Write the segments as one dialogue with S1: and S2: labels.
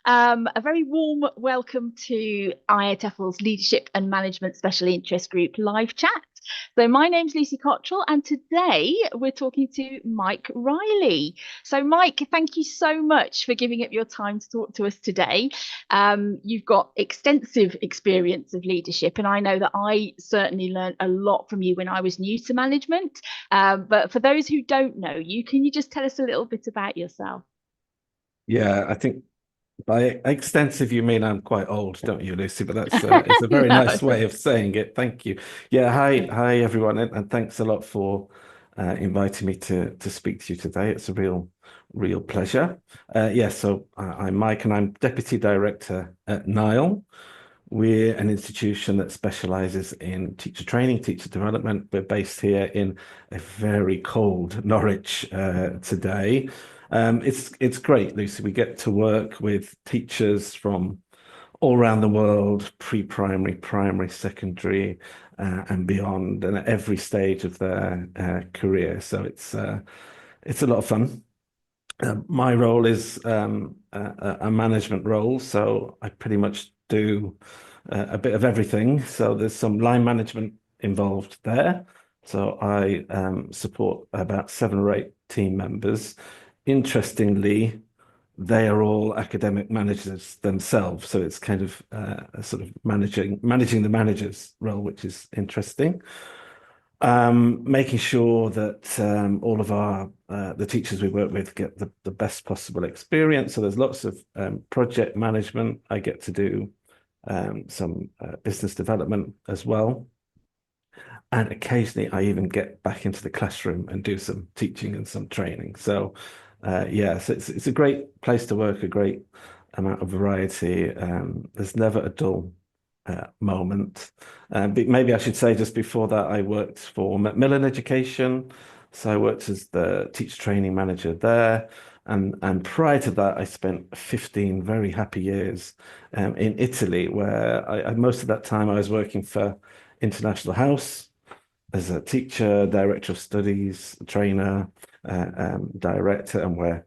S1: A very warm welcome to IATEFL's Leadership and Management Special Interest Group live chat. So my name's Lucy Cottrell, and today we're talking to Mike Riley. So Mike, thank you so much for giving up your time to talk to us today. You've got extensive experience of leadership, and I know that I certainly learned a lot from you when I was new to management. But for those who don't know you, can you just tell us a little bit about yourself?
S2: Yeah, I think by extensive you mean I'm quite old, don't you, Lucy? But that's it's a very
S1: No.
S2: nice way of saying it. Thank you. Yeah, hi everyone, and thanks a lot for inviting me to speak to you today. It's a real pleasure. Yeah, so I'm Mike, and I'm Deputy Director at NILE. We're an institution that specializes in teacher training, teacher development. We're based here in a very cold Norwich today. It's great, Lucy. We get to work with teachers from all around the world, pre-primary, primary, secondary, and beyond, and at every stage of their career. So it's a lot of fun. My role is a management role, so I pretty much do a bit of everything. So there's some line management involved there. So I support about 7 or 8 team members. Interestingly, they are all academic managers themselves, so it's kind of a sort of managing the managers role, which is interesting. Making sure that all of our the teachers we work with get the best possible experience. So there's lots of project management. I get to do some business development as well. And occasionally I even get back into the classroom and do some teaching and some training. So yeah, so it's a great place to work, a great amount of variety. There's never a dull moment. But maybe I should say just before that, I worked for Macmillan Education. So I worked as the teacher training manager there. And prior to that, I spent 15 very happy years in Italy, where most of that time I was working for International House as a teacher, director of studies, trainer, director, and where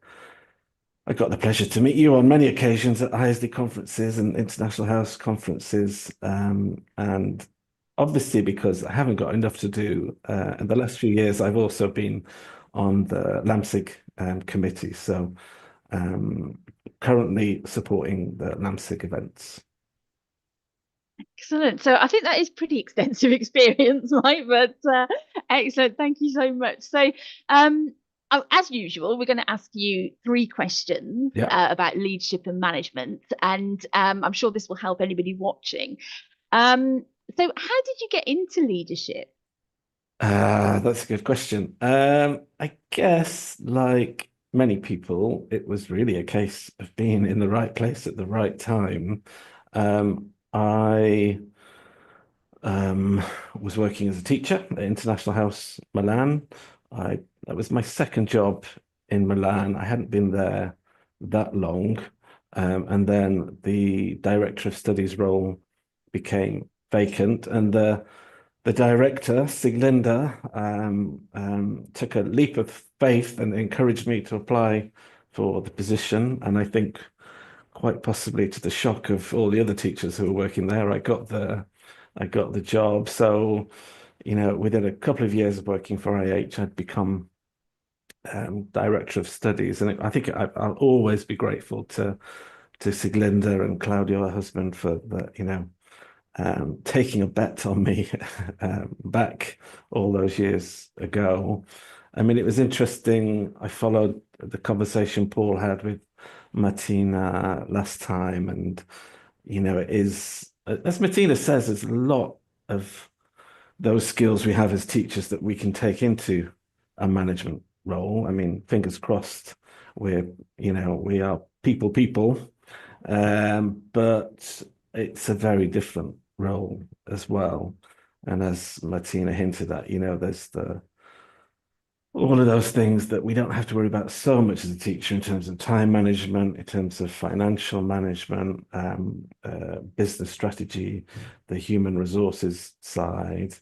S2: I got the pleasure to meet you on many occasions at ISD conferences and International House conferences. And obviously, because I haven't got enough to do, in the last few years, I've also been on the LAMSIG committee. So currently supporting the LAMSIG events.
S1: Excellent. So I think that is pretty extensive experience, Mike, but excellent. Thank you so much. So, as usual, we're going to ask you 3 questions
S2: Yeah,
S1: about leadership and management, and I'm sure this will help anybody watching. Um, so, how did you get into leadership?
S2: that's a good question. I guess, like many people, it was really a case of being in the right place at the right time. I was working as a teacher at International House Milan. I That was my second job in Milan. I hadn't been there that long, and then the director of studies role became vacant, and the director, Siglinda, took a leap of faith and encouraged me to apply for the position. And I think quite possibly to the shock of all the other teachers who were working there, I got the job. So, within a couple of years of working for IH, I'd become director of studies, and I think I'll always be grateful to Siglinda and Claudio, her husband, for taking a bet on me back all those years ago. I mean, it was interesting. I followed the conversation Paul had with Martina last time, and it is, as Martina says, there's a lot of those skills we have as teachers that we can take into a management role. I mean, fingers crossed, we're, we are people, but it's a very different role as well. And as Martina hinted at, there's the all of those things that we don't have to worry about so much as a teacher in terms of time management, in terms of financial management, business strategy, the human resources side.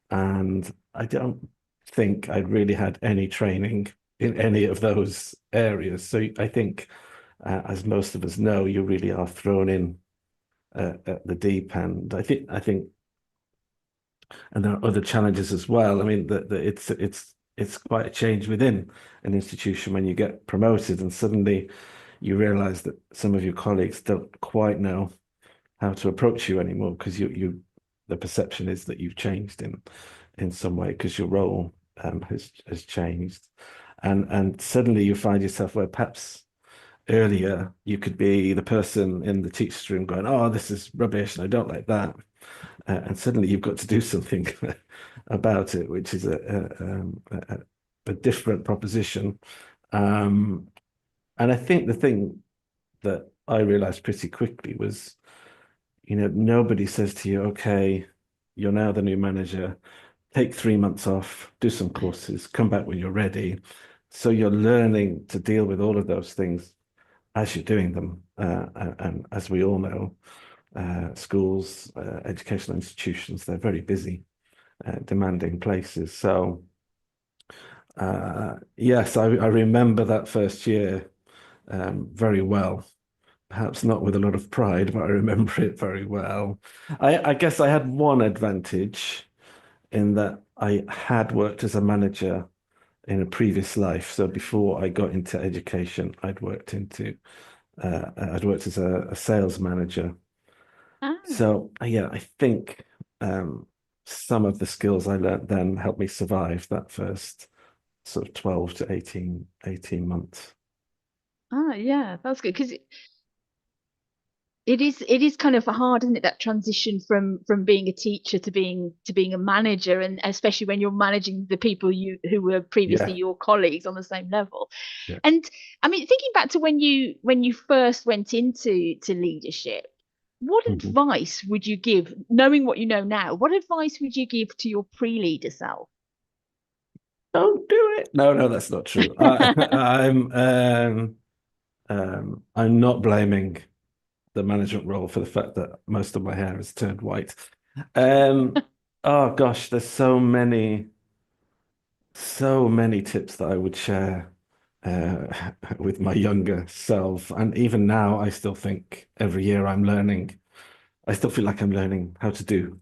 S2: And I don't think I'd really had any training in any of those areas. So I think as most of us know, you really are thrown in at the deep end. I think, and there are other challenges as well. I mean, that it's quite a change within an institution when you get promoted and suddenly you realize that some of your colleagues don't quite know how to approach you anymore because the perception is that you've changed in some way because your role has changed, and suddenly you find yourself where perhaps earlier you could be the person in the teacher's room going, "Oh, this is rubbish, and I don't like that," and suddenly you've got to do something about it, which is a different proposition. Um, and I think the thing that I realized pretty quickly was, nobody says to you, okay, you're now the new manager, take 3 months off, do some courses, come back when you're ready. So you're learning to deal with all of those things as you're doing them. And as we all know, schools, educational institutions, they're very busy, demanding places. So, yes, I remember that first year very well. Perhaps not with a lot of pride, but I remember it very well. I guess I had one advantage in that I had worked as a manager in a previous life. So before I got into education, I'd worked as a sales manager.
S1: Ah,
S2: So yeah, I think some of the skills I learned then helped me survive that first sort of 12 to 18 months.
S1: yeah, that's good because it is kind of hard, isn't it, that transition from being a teacher to being a manager, and especially when you're managing the people you who were previously
S2: Yeah,
S1: your colleagues on the same level.
S2: yeah.
S1: And I mean, thinking back to when you first went into leadership, what
S2: Mhm.
S1: advice would you give, knowing what you know now, what advice would you give to your pre-leader self?
S2: Don't do it. No, no, that's not true. I'm not blaming the management role for the fact that most of my hair has turned white. Um, oh gosh, there's so many tips that I would share with my younger self. And even now, I still think every year I'm learning. I still feel like I'm learning how to do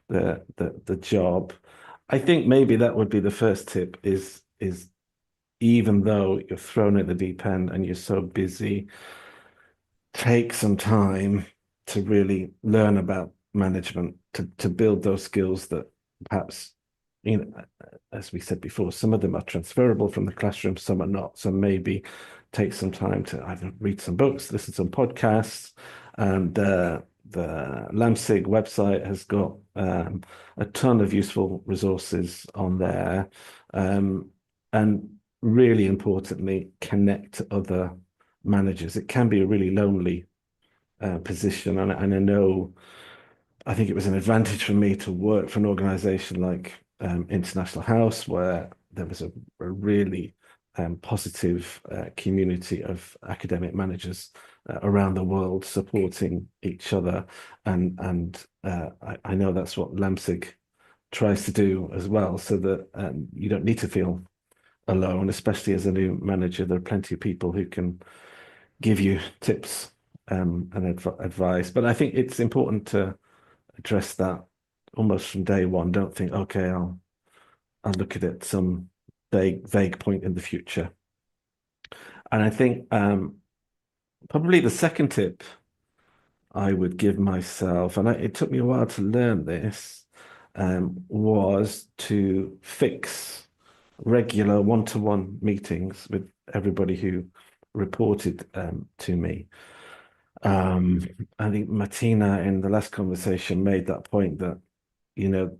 S2: the job. I think maybe that would be the first tip is even though you're thrown at the deep end and you're so busy, take some time to really learn about management, to build those skills that perhaps, as we said before, some of them are transferable from the classroom, some are not. So maybe take some time to either read some books, listen to some podcasts, and the LAMSIG website has got a ton of useful resources on there. And really importantly, connect to other managers. It can be a really lonely position, and I know I think it was an advantage for me to work for an organization like International House, where there was a really positive community of academic managers around the world supporting each other, and I know that's what LAMSIG tries to do as well, so that you don't need to feel alone, especially as a new manager. There are plenty of people who can give you tips and advice. But I think it's important to address that almost from day one. Don't think, okay, I'll look at it some vague point in the future. And I think probably the second tip I would give myself, and it took me a while to learn this, was to fix regular one-to-one meetings with everybody who reported to me. Um, I think Martina in the last conversation made that point that, you know,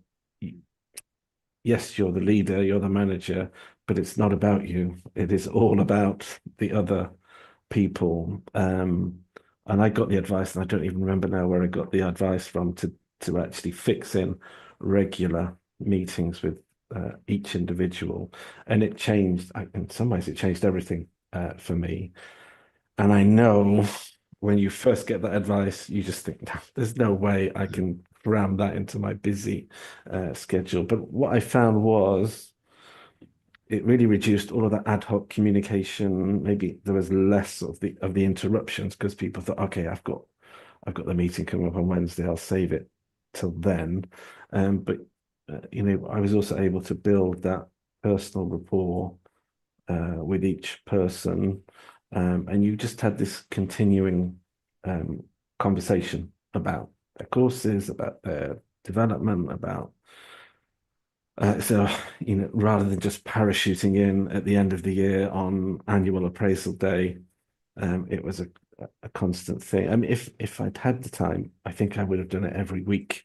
S2: yes, you're the leader, you're the manager, but it's not about you. It is all about the other people. And I got the advice, and I don't even remember now where I got the advice from to actually fix in regular meetings with each individual. And it changed, in some ways, it changed everything for me. And I know when you first get that advice, you just think, there's no way I can cram that into my busy schedule. But what I found was it really reduced all of that ad hoc communication. Maybe there was less of the interruptions because people thought, okay, I've got the meeting coming up on Wednesday. I'll save it till then. But I was also able to build that personal rapport with each person, and you just had this continuing conversation about their courses, about their development, about so rather than just parachuting in at the end of the year on annual appraisal day, it was a constant thing. I mean, if I'd had the time, I think I would have done it every week,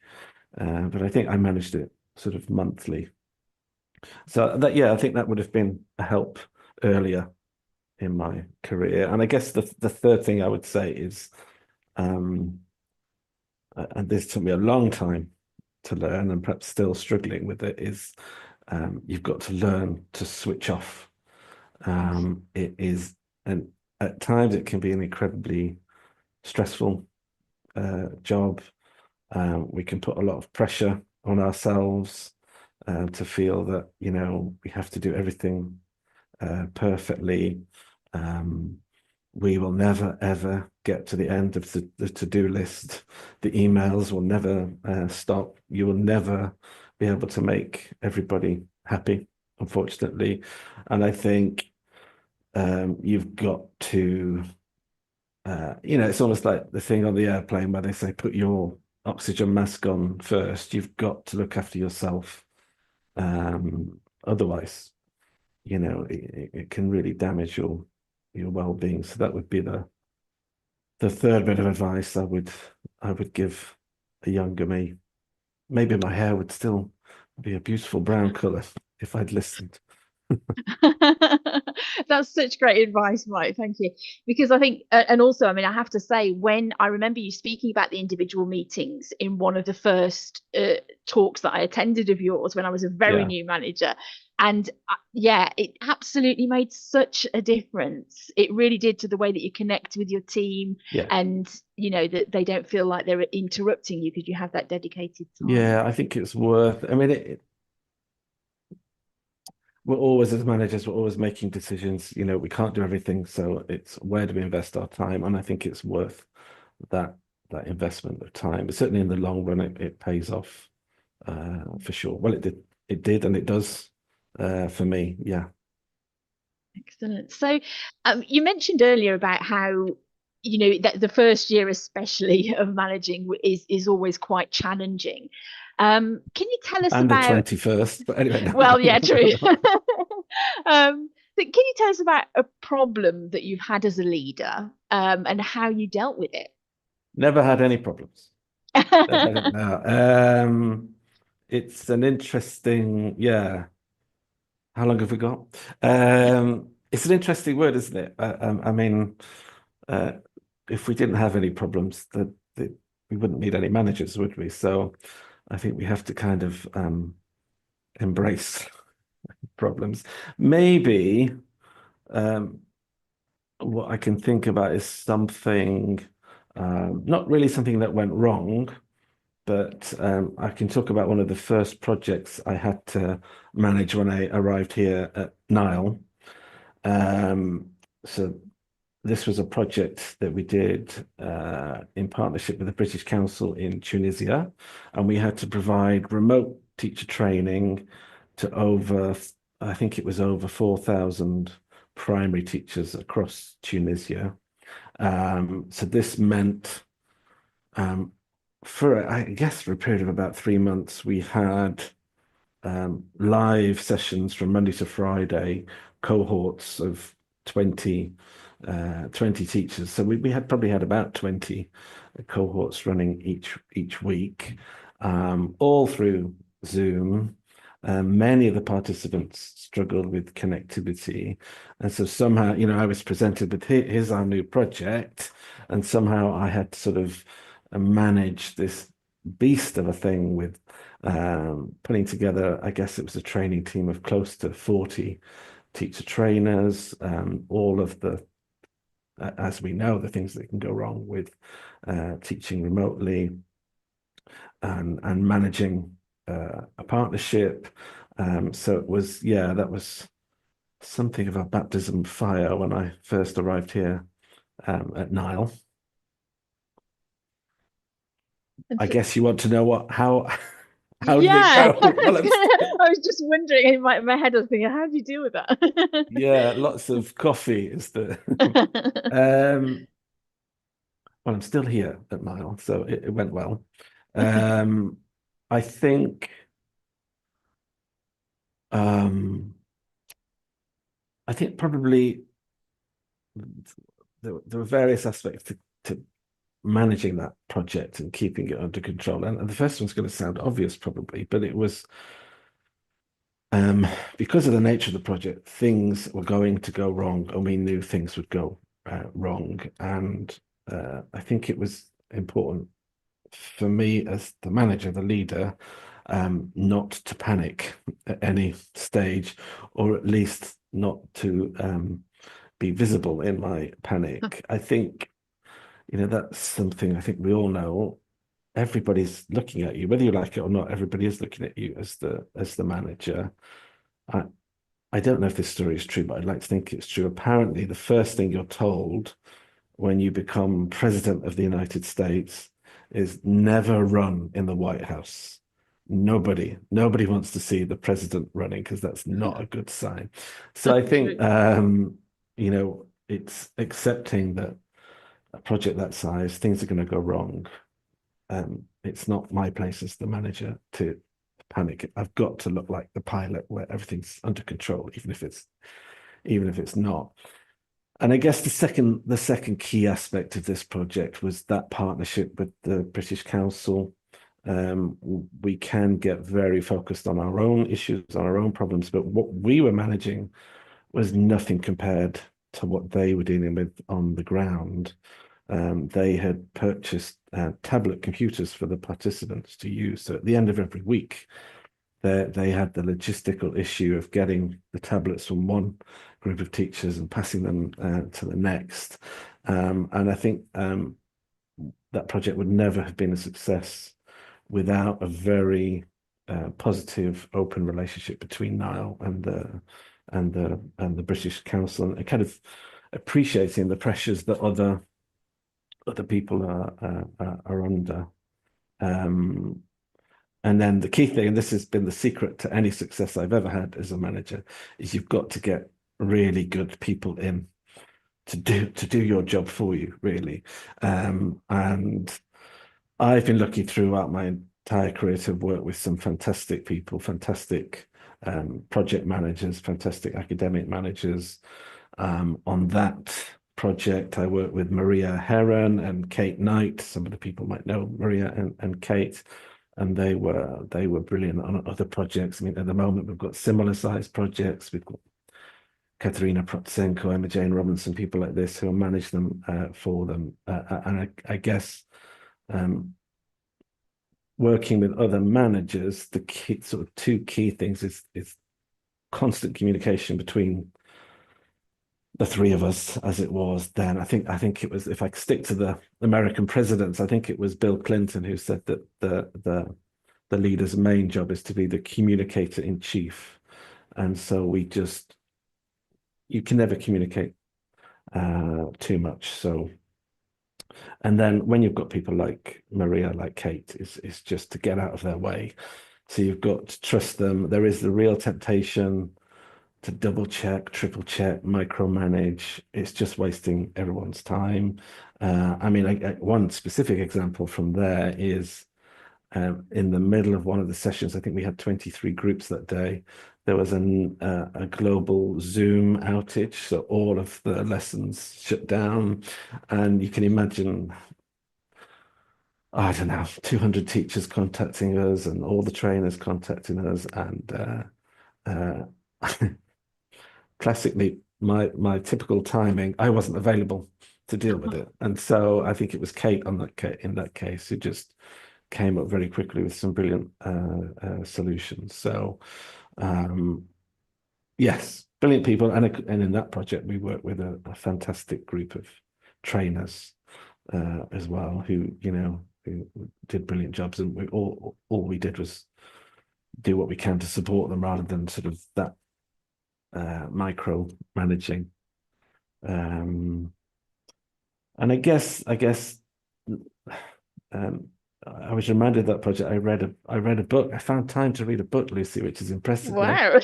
S2: but I think I managed it sort of monthly. So that, yeah, I think that would have been a help earlier in my career. And I guess the third thing I would say is, and this took me a long time to learn, and perhaps still struggling with it, is you've got to learn to switch off. It is, and at times it can be an incredibly stressful job. We can put a lot of pressure on ourselves to feel that, we have to do everything perfectly. We will never, ever get to the end of the to-do list. The emails will never stop. You will never be able to make everybody happy, unfortunately. And I think you've got to, it's almost like the thing on the airplane where they say, put your oxygen mask on first. You've got to look after yourself. Otherwise, it can really damage your well-being. So that would be the third bit of advice I would give a younger me. Maybe my hair would still be a beautiful brown color if I'd listened.
S1: That's such great advice, Mike. Thank you. Because I think, and also, I mean, I have to say, when I remember you speaking about the individual meetings in one of the first talks that I attended of yours when I was a very
S2: Yeah.
S1: new manager, and yeah, it absolutely made such a difference. It really did, to the way that you connect with your team,
S2: Yeah.
S1: and that they don't feel like they're interrupting you because you have that dedicated time.
S2: Yeah, I think it's worth. I mean, we're always, as managers, we're always making decisions. We can't do everything, so it's where do we invest our time? And I think it's worth that investment of time. But certainly in the long run, it pays off for sure. Well, it did, and it does for me. Yeah.
S1: Excellent. So, you mentioned earlier about how, that the first year, especially of managing, is always quite challenging. Can you tell us
S2: And the
S1: about?
S2: 21st, but anyway, no.
S1: Well, yeah, true. So can you tell us about a problem that you've had as a leader, and how you dealt with it?
S2: Never had any problems. No. It's an interesting, yeah. How long have we got? It's an interesting word, isn't it? I mean, uh, if we didn't have any problems, we wouldn't need any managers, would we? So I think we have to kind of embrace problems. Maybe what I can think about is something, not really something that went wrong, but I can talk about one of the first projects I had to manage when I arrived here at NILE. So this was a project that we did in partnership with the British Council in Tunisia, and we had to provide remote teacher training to I think it was over 4,000 primary teachers across Tunisia. So this meant I guess for a period of about 3 months, we had live sessions from Monday to Friday, cohorts of 20 teachers. So we had probably had about 20 cohorts running each week, all through Zoom. Many of the participants struggled with connectivity. And so somehow, I was presented with, here's our new project. And somehow I had to sort of manage this beast of a thing with putting together, I guess it was a training team of close to 40 teacher trainers, all of the, as we know, the things that can go wrong with teaching remotely and managing a partnership. So it was, yeah, that was something of a baptism of fire when I first arrived here at NILE.
S1: And
S2: I
S1: so,
S2: guess you want to know how did it
S1: yeah,
S2: go? Well,
S1: I was just wondering in my head, I was thinking, how do you deal with that?
S2: yeah, lots of coffee is the um well, I'm still here at NILE, so it went well. Um I think um probably there were various aspects to managing that project and keeping it under control. And the first one's going to sound obvious probably, but it was because of the nature of the project, things were going to go wrong, and we knew things would go wrong. And I think it was important for me as the manager, the leader, not to panic at any stage, or at least not to be visible in my panic. I think, that's something I think we all know. Everybody's looking at you, whether you like it or not. Everybody is looking at you as the manager. I, I don't know if this story is true, but I'd like to think it's true. Apparently, the first thing you're told when you become president of the United States is never run in the White House. Nobody wants to see the president running because that's not a good sign. So I think,
S1: True.
S2: it's accepting that a project that size, things are going to go wrong. It's not my place as the manager to panic. I've got to look like the pilot where everything's under control, even if it's not. And I guess the second key aspect of this project was that partnership with the British Council. We can get very focused on our own issues, on our own problems, but what we were managing was nothing compared to what they were dealing with on the ground. They had purchased tablet computers for the participants to use. So at the end of every week, they had the logistical issue of getting the tablets from one group of teachers and passing them to the next. And I think that project would never have been a success without a very positive, open relationship between NILE and the British Council, and kind of appreciating the pressures that other people are under. And then the key thing, and this has been the secret to any success I've ever had as a manager, is you've got to get really good people in to do your job for you, really. And I've been lucky throughout my entire career to work with some fantastic people, fantastic project managers, fantastic academic managers. On that project, I worked with Maria Heron and Kate Knight. Some of the people might know Maria and Kate, and they were brilliant on other projects. I mean, at the moment we've got similar sized projects. We've got Katerina Protsenko, Emma Jane Robinson, people like this who will manage them for them. And I guess working with other managers, the key, sort of two key things is constant communication between the three of us, as it was then. I think it was, if I stick to the American presidents, I think it was Bill Clinton who said that the leader's main job is to be the communicator in chief. And so you can never communicate too much. So, and then when you've got people like Maria, like Kate, is just to get out of their way. So you've got to trust them. There is the real temptation to double check, triple check, micromanage. It's just wasting everyone's time. I mean, one specific example from there is in the middle of one of the sessions, I think we had 23 groups that day. There was a global Zoom outage, so all of the lessons shut down. And you can imagine, I don't know, 200 teachers contacting us and all the trainers contacting us. And classically, my typical timing, I wasn't available to deal with it. And so I think it was Kate in that case who just came up very quickly with some brilliant solutions. So yes, brilliant people. And in that project, we worked with a fantastic group of trainers as well who did brilliant jobs. And all we did was do what we can to support them rather than sort of that micro managing. And I guess um, I was reminded of that project. I read a book. I found time to read a book, Lucie, which is impressive.
S1: Wow.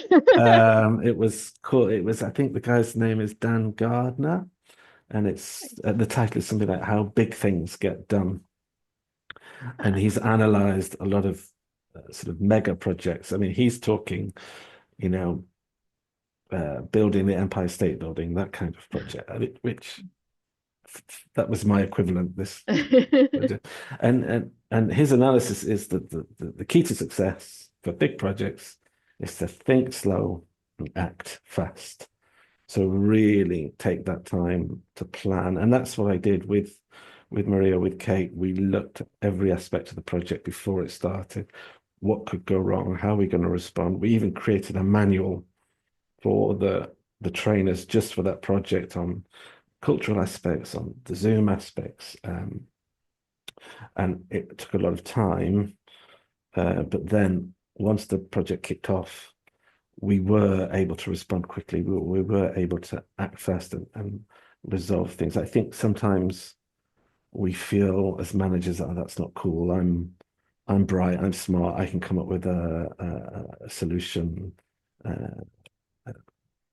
S2: It was called. It was. I think the guy's name is Dan Gardner, and it's the title is something like "How Big Things Get Done." And he's analyzed a lot of sort of mega projects. I mean, he's talking, you know, building the Empire State Building, that kind of project, which that was my equivalent. This and his analysis is that the key to success for big projects is to think slow and act fast. So really take that time to plan, and that's what I did with Maria, with Kate. We looked at every aspect of the project before it started. What could go wrong? How are we going to respond? We even created a manual for the trainers just for that project on cultural aspects, on the Zoom aspects. And it took a lot of time. But then once the project kicked off, we were able to respond quickly. We were able to act fast and resolve things. I think sometimes we feel as managers, oh, that's not cool. I'm bright, I'm smart, I can come up with a solution.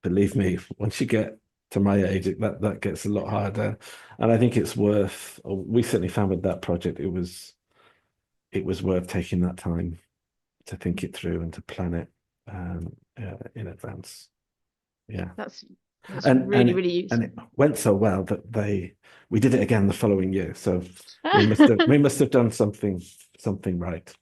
S2: Believe me, once you get to my age, that gets a lot harder. And I think it's worth, we certainly found with that project, it was worth taking that time to think it through and to plan it in advance. Yeah.
S1: That's
S2: And
S1: really, really
S2: and
S1: useful.
S2: it went so well that we did it again the following year. So we must have done something right.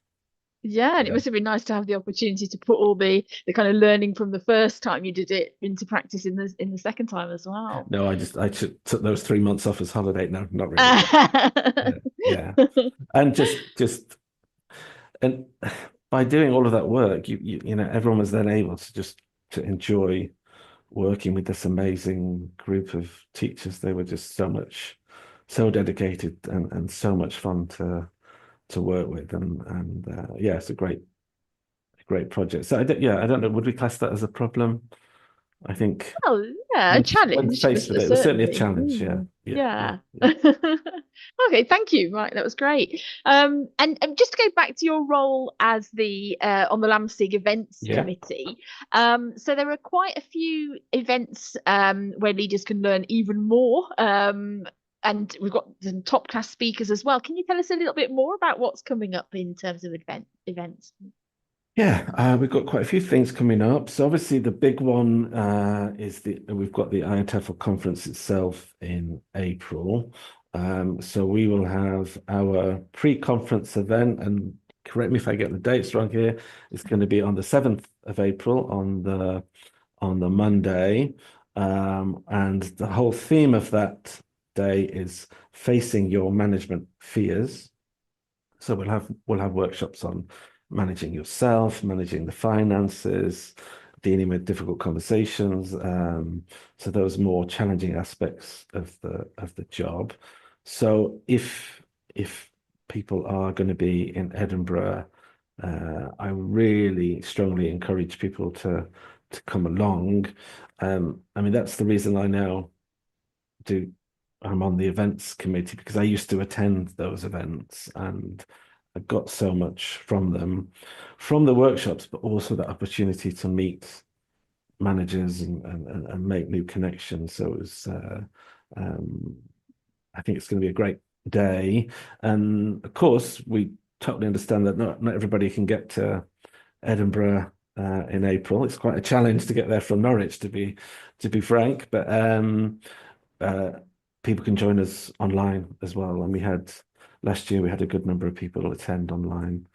S1: Yeah, and it
S2: Yeah.
S1: must have been nice to have the opportunity to put all the kind of learning from the first time you did it into practice in the second time as well.
S2: No, I took those 3 months off as holiday. No, not really. Yeah. And just and by doing all of that work, you know, everyone was then able to just to enjoy working with this amazing group of teachers. They were just so dedicated and so much fun to work with. And yeah, it's a great project. So I don't know. Would we class that as a problem? I think
S1: Oh, yeah, a
S2: when
S1: challenge,
S2: faced with it, it was certainly a
S1: certainly.
S2: challenge. Yeah,
S1: Yeah.
S2: yeah.
S1: Okay, thank you. Right, that was great. And just to go back to your role as the on the LAMSIG events
S2: Yeah.
S1: committee, so there are quite a few events where leaders can learn even more. And we've got some top class speakers as well. Can you tell us a little bit more about what's coming up in terms of events?
S2: Yeah, we've got quite a few things coming up. So obviously the big one is we've got the IATEFL conference itself in April. So we will have our pre-conference event, and correct me if I get the dates wrong here. It's going to be on the 7th of April on the Monday. And the whole theme of that day is facing your management fears. So we'll have workshops on managing yourself, managing the finances, dealing with difficult conversations. So those more challenging aspects of the job. So if people are going to be in Edinburgh, I really strongly encourage people to come along. I mean, that's the reason I now do I'm on the events committee because I used to attend those events and I got so much from them, from the workshops, but also the opportunity to meet managers and make new connections. So it was, um, I think it's going to be a great day. And of course, we totally understand that not everybody can get to Edinburgh in April. It's quite a challenge to get there from Norwich, to be frank. But uh, people can join us online as well. And last year we had a good number of people attend online.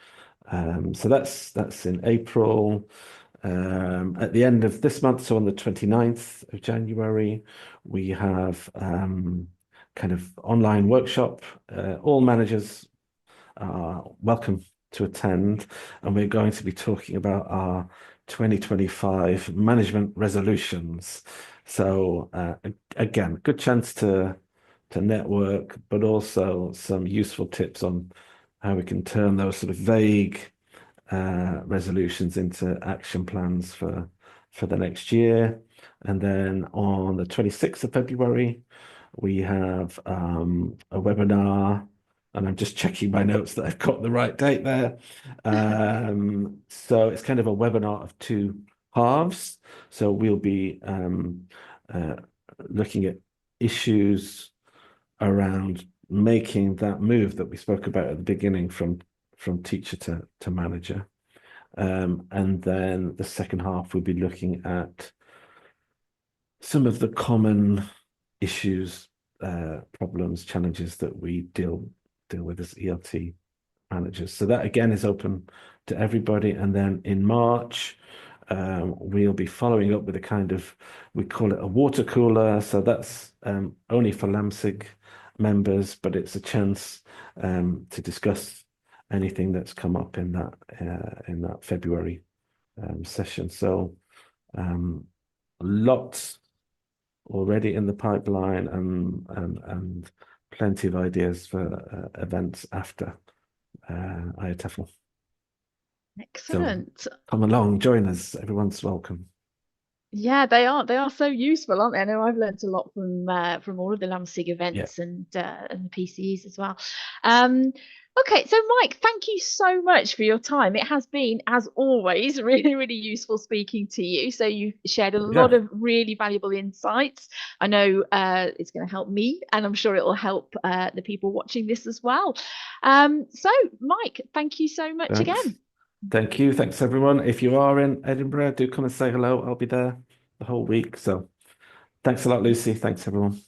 S2: So that's in April. At the end of this month, so on the 29th of January, we have kind of online workshop. All managers are welcome to attend, and we're going to be talking about our 2025 management resolutions. So again, good chance to network, but also some useful tips on how we can turn those sort of vague resolutions into action plans for the next year. And then on the 26th of February, we have a webinar, and I'm just checking my notes that I've got the right date there. So it's kind of a webinar of two halves. So we'll be looking at issues around making that move that we spoke about at the beginning from teacher to manager. And then the second half, we'll be looking at some of the common issues, problems, challenges that we deal with as ELT managers. So that again is open to everybody. And then in March, we'll be following up with a kind of, we call it a water cooler. So that's only for LAMSIG members, but it's a chance to discuss anything that's come up in that February session. So lots already in the pipeline, and plenty of ideas for events after IATEFL.
S1: Excellent.
S2: So come along, join us. Everyone's welcome.
S1: Yeah, they are so useful, aren't they? I know I've learned a lot from all of the LAMSIG
S2: Yeah.
S1: events and the PCEs as well. Okay, so Mike, thank you so much for your time. It has been, as always, really, really useful speaking to you. So you've shared a lot of really valuable insights. I know it's going to help me, and I'm sure it will help the people watching this as well. So Mike, thank you so much again.
S2: Thank you. Thanks, everyone. If you are in Edinburgh, do come and say hello. I'll be there the whole week. So thanks a lot, Lucy. Thanks, everyone.